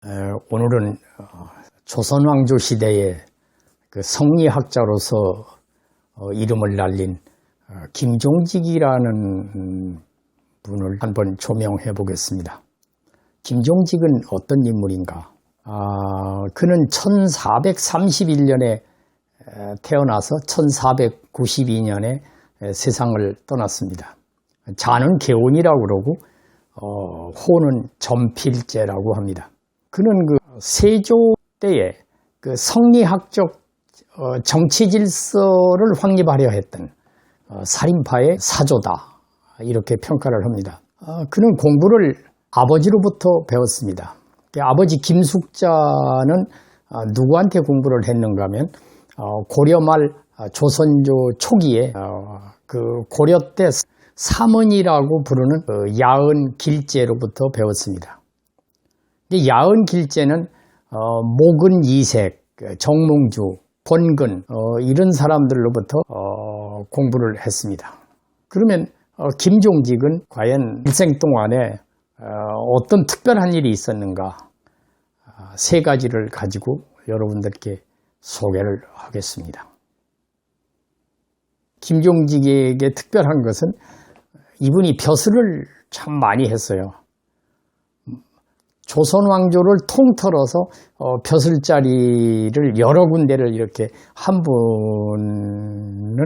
오늘은 조선왕조 시대의 그 성리학자로서 이름을 날린 김종직이라는 분을 한번 조명해 보겠습니다. 김종직은 어떤 인물인가? 그는 1431년에 태어나서 1492년에 세상을 떠났습니다. 자는 개원이라고 그러고 호는 전필제라고 합니다. 그는 그 세조 때에 그 성리학적 정치 질서를 확립하려 했던 살인파의 사조다, 이렇게 평가를 합니다. 그는 공부를 아버지로부터 배웠습니다. 아버지 김숙자는 누구한테 공부를 했는가 하면 고려 말 조선조 초기에 그 고려 때 사문이라고 부르는 야은 길제로부터 배웠습니다. 야은 길제는 목은 이색, 정몽주, 권근 이런 사람들로부터 공부를 했습니다. 그러면 김종직은 과연 일생 동안에 어떤 특별한 일이 있었는가? 세 가지를 가지고 여러분들께 소개를 하겠습니다. 김종직에게 특별한 것은 이분이 벼슬을 참 많이 했어요. 조선 왕조를 통틀어서 벼슬자리를 여러 군데를 이렇게 한 분은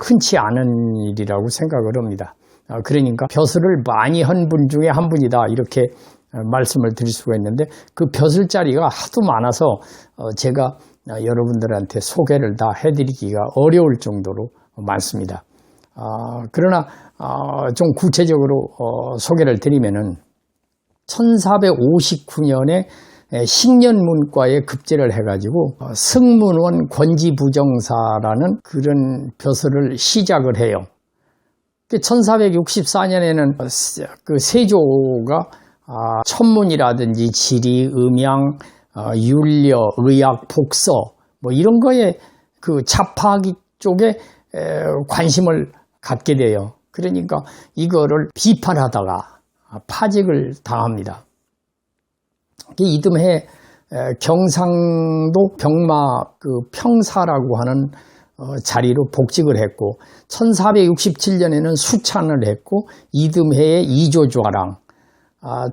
흔치 않은 일이라고 생각을 합니다. 그러니까 벼슬을 많이 한 분 중에 한 분이다, 이렇게 말씀을 드릴 수가 있는데, 그 벼슬자리가 하도 많아서 제가 여러분들한테 소개를 다 해드리기가 어려울 정도로 많습니다. 그러나 좀 구체적으로 소개를 드리면은 1459년에 식년문과에 급제를 해가지고 승문원 권지부정사라는 그런 벼슬을 시작을 해요. 1464년에는 그 세조가 천문이라든지 지리, 음양, 율려, 의학, 복서 뭐 이런 거에 그 자파학이 쪽에 관심을 갖게 돼요. 그러니까 이거를 비판하다가 파직을 당합니다. 이듬해 경상도 병마 그 평사라고 하는 자리로 복직을 했고, 1467년에는 수찬을 했고, 이듬해에 이조좌랑,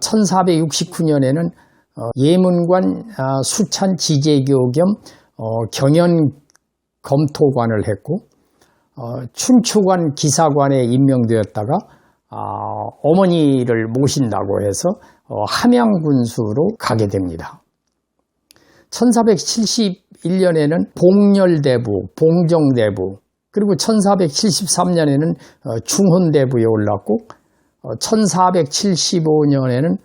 1469년에는 예문관 수찬 지제교 겸 경연 검토관을 했고, 춘추관 기사관에 임명되었다가 어머니를 모신다고 해서 함양군수로 가게 됩니다. 1471년에는 봉열대부, 봉정대부, 그리고 1473년에는 중훈대부에 올랐고, 1475년에는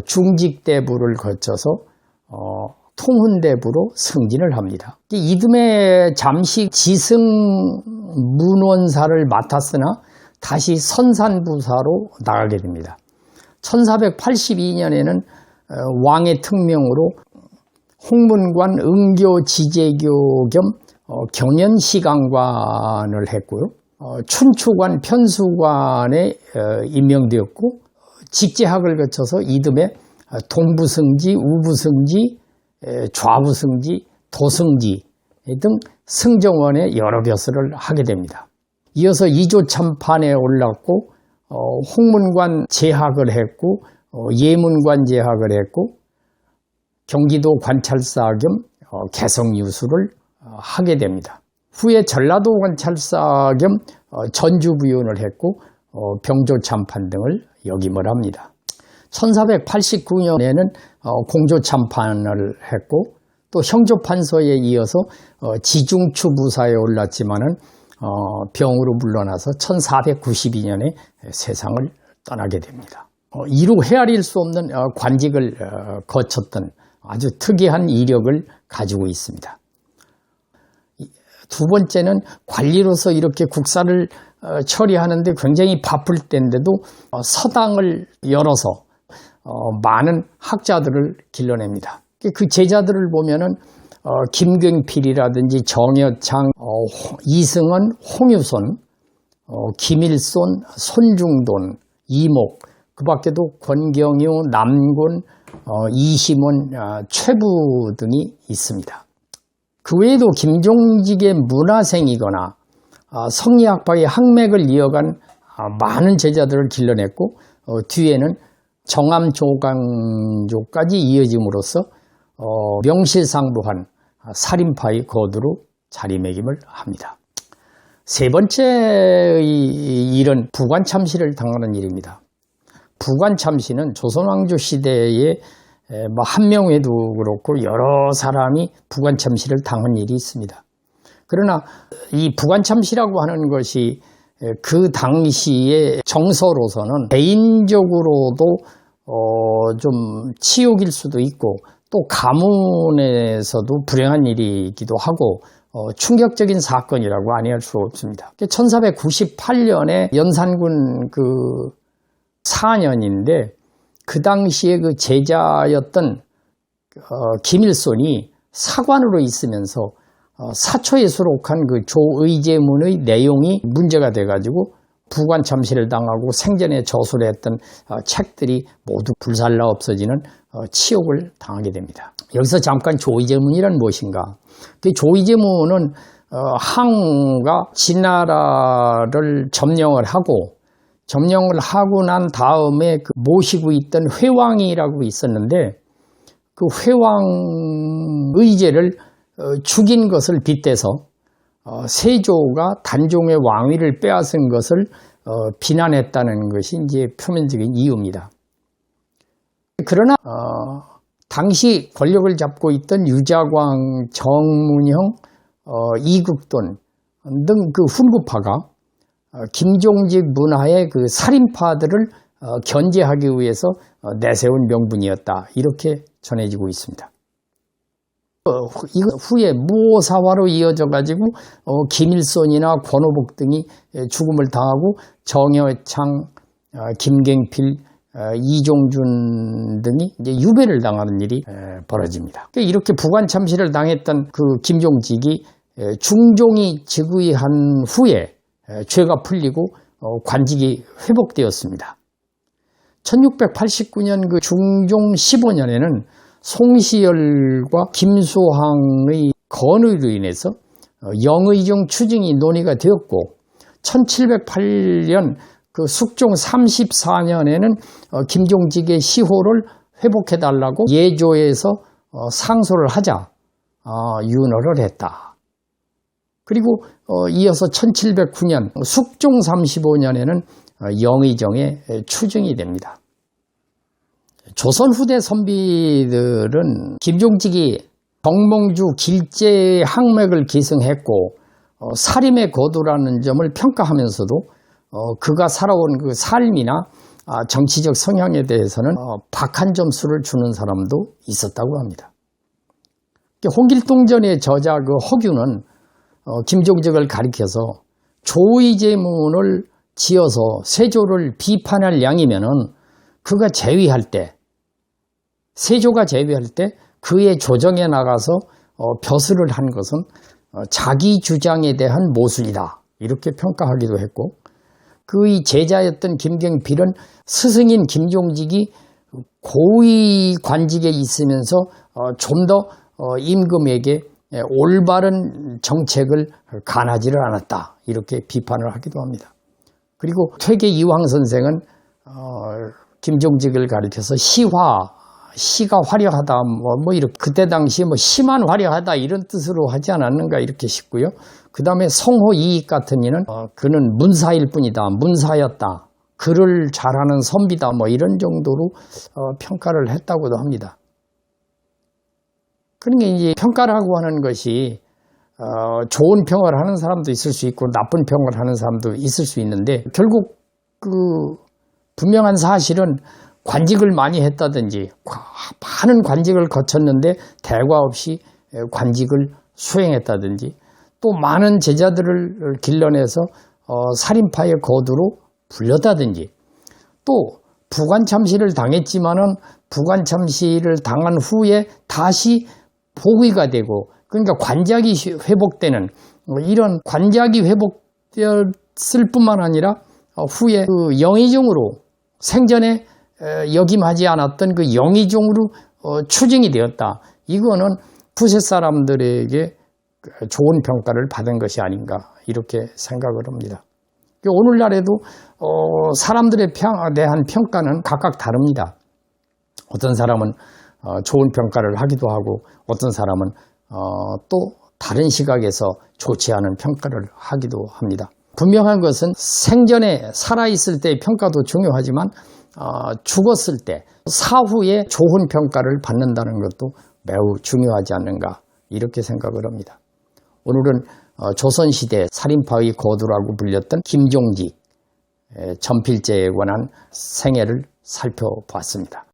중직대부를 거쳐서 통훈대부로 승진을 합니다. 이듬해 잠시 지승문원사를 맡았으나 다시 선산부사로 나가게 됩니다. 1482년에는 왕의 특명으로 홍문관 응교 지제교 겸 경연시강관을 했고요. 춘추관 편수관에 임명되었고, 직제학을 거쳐서 이듬해 동부승지, 우부승지, 좌부승지, 도승지 등 승정원의 여러 벼슬을 하게 됩니다. 이어서 이조참판에 올랐고, 홍문관 제학을 했고, 예문관 제학을 했고, 경기도 관찰사 겸 개성유수를 하게 됩니다. 후에 전라도 관찰사 겸 전주부윤을 했고, 병조참판 등을 역임을 합니다. 1489년에는 공조참판을 했고, 또 형조판서에 이어서 지중추부사에 올랐지만은 병으로 물러나서 1492년에 세상을 떠나게 됩니다. 이루 헤아릴 수 없는 관직을 거쳤던 아주 특이한 이력을 가지고 있습니다. 두 번째는 관리로서 이렇게 국사를 처리하는데 굉장히 바쁠 때인데도 서당을 열어서 많은 학자들을 길러냅니다. 그 제자들을 보면은 김경필이라든지 정여창, 이승헌, 홍유손, 김일손, 손중돈, 이목, 그 밖에도 권경유, 남군, 이심원, 최부 등이 있습니다. 그 외에도 김종직의 문화생이거나 성리학파의 학맥을 이어간 많은 제자들을 길러냈고 뒤에는 정암조강조까지 이어짐으로써 명실상부한 살인파의 거두로 자리매김을 합니다. 세 번째의 일은 부관참시를 당하는 일입니다. 부관참시는 조선왕조 시대에 한명회도 그렇고 여러 사람이 부관참시를 당한 일이 있습니다. 그러나 이 부관참시라고 하는 것이 그 당시의 정서로서는 개인적으로도 좀 치욕일 수도 있고 또 가문에서도 불행한 일이기도 하고 충격적인 사건이라고 아니할 수 없습니다. 1498년에 연산군 그 사년인데 그 당시에 그 제자였던 김일손이 사관으로 있으면서 사초에 수록한 그 조의제문의 내용이 문제가 돼가지고 부관참시를 당하고 생전에 저술을 했던 책들이 모두 불살라 없어지는 치욕을 당하게 됩니다. 여기서 잠깐 조의제문이란 무엇인가? 그 조의제문은 항우가 진나라를 점령을 하고 난 다음에 그 모시고 있던 회왕이라고 있었는데 그 회왕 의제를 죽인 것을 빗대서 세조가 단종의 왕위를 빼앗은 것을 비난했다는 것이 이제 표면적인 이유입니다. 그러나 당시 권력을 잡고 있던 유자광, 정문형, 이국돈 등 그 훈구파가 김종직 문화의 그 살인파들을 견제하기 위해서 내세운 명분이었다. 이렇게 전해지고 있습니다. 후에 무오사화로 이어져 가지고 김일손이나 권오복 등이 죽음을 당하고 정여창, 김갱필, 이종준 등이 이제 유배를 당하는 일이 벌어집니다. 이렇게 부관참시를 당했던 그 김종직이 중종이 즉위한 후에 죄가 풀리고 관직이 회복되었습니다. 1689년 그 중종 15년에는 송시열과 김소항의 건의로 인해서 영의정 추징이 논의가 되었고 1708년 그 숙종 34년에는 김종직의 시호를 회복해달라고 예조에서 상소를 하자 윤허를 했다. 그리고 이어서 1709년 숙종 35년에는 영의정에 추증이 됩니다. 조선 후대 선비들은 김종직이 정몽주 길제 항맥을 기승했고 살인의 거두라는 점을 평가하면서도 그가 살아온 그 삶이나 정치적 성향에 대해서는 박한 점수를 주는 사람도 있었다고 합니다. 홍길동전의 저자 그 허균은 김종직을 가리켜서 조의제문을 지어서 세조를 비판할 양이면은 그가 재위할 때 세조가 재위할 때 그의 조정에 나가서 벼슬을 한 것은 자기 주장에 대한 모순이다. 이렇게 평가하기도 했고 그의 제자였던 김경필은 스승인 김종직이 고위 관직에 있으면서 좀 더 임금에게 올바른 정책을 간하지를 않았다. 이렇게 비판을 하기도 합니다. 그리고 퇴계 이황 선생은 김종직을 가리켜서 시가 화려하다, 이렇게, 그때 당시 시만 화려하다, 이런 뜻으로 하지 않았는가, 이렇게 싶고요. 그 다음에 성호 이익 같은 이는, 그는 문사일 뿐이다, 문사였다, 글을 잘하는 선비다, 이런 정도로, 평가를 했다고도 합니다. 그러니까 이제 평가라고 하는 것이, 좋은 평을 하는 사람도 있을 수 있고, 나쁜 평을 하는 사람도 있을 수 있는데, 결국 분명한 사실은 관직을 많이 했다든지 많은 관직을 거쳤는데 대과 없이 관직을 수행했다든지 또 많은 제자들을 길러내서 살인파의 거두로 불렸다든지 또 부관참시를 당했지만은 부관참시를 당한 후에 다시 복위가 되고 그러니까 관작이 회복되는 이런 관작이 회복되었을 뿐만 아니라 후에 그 영의정으로 생전에 역임하지 않았던 그 영의정으로 추징이 되었다. 이거는 부세 사람들에게 좋은 평가를 받은 것이 아닌가 이렇게 생각을 합니다. 오늘날에도 사람들에 대한 평가는 각각 다릅니다. 어떤 사람은 좋은 평가를 하기도 하고 어떤 사람은 또 다른 시각에서 좋지 않은 평가를 하기도 합니다. 분명한 것은 생전에 살아있을 때의 평가도 중요하지만 죽었을 때 사후에 좋은 평가를 받는다는 것도 매우 중요하지 않는가 이렇게 생각을 합니다. 오늘은 조선시대 살인파의 거두라고 불렸던 김종직 전필제에 관한 생애를 살펴보았습니다.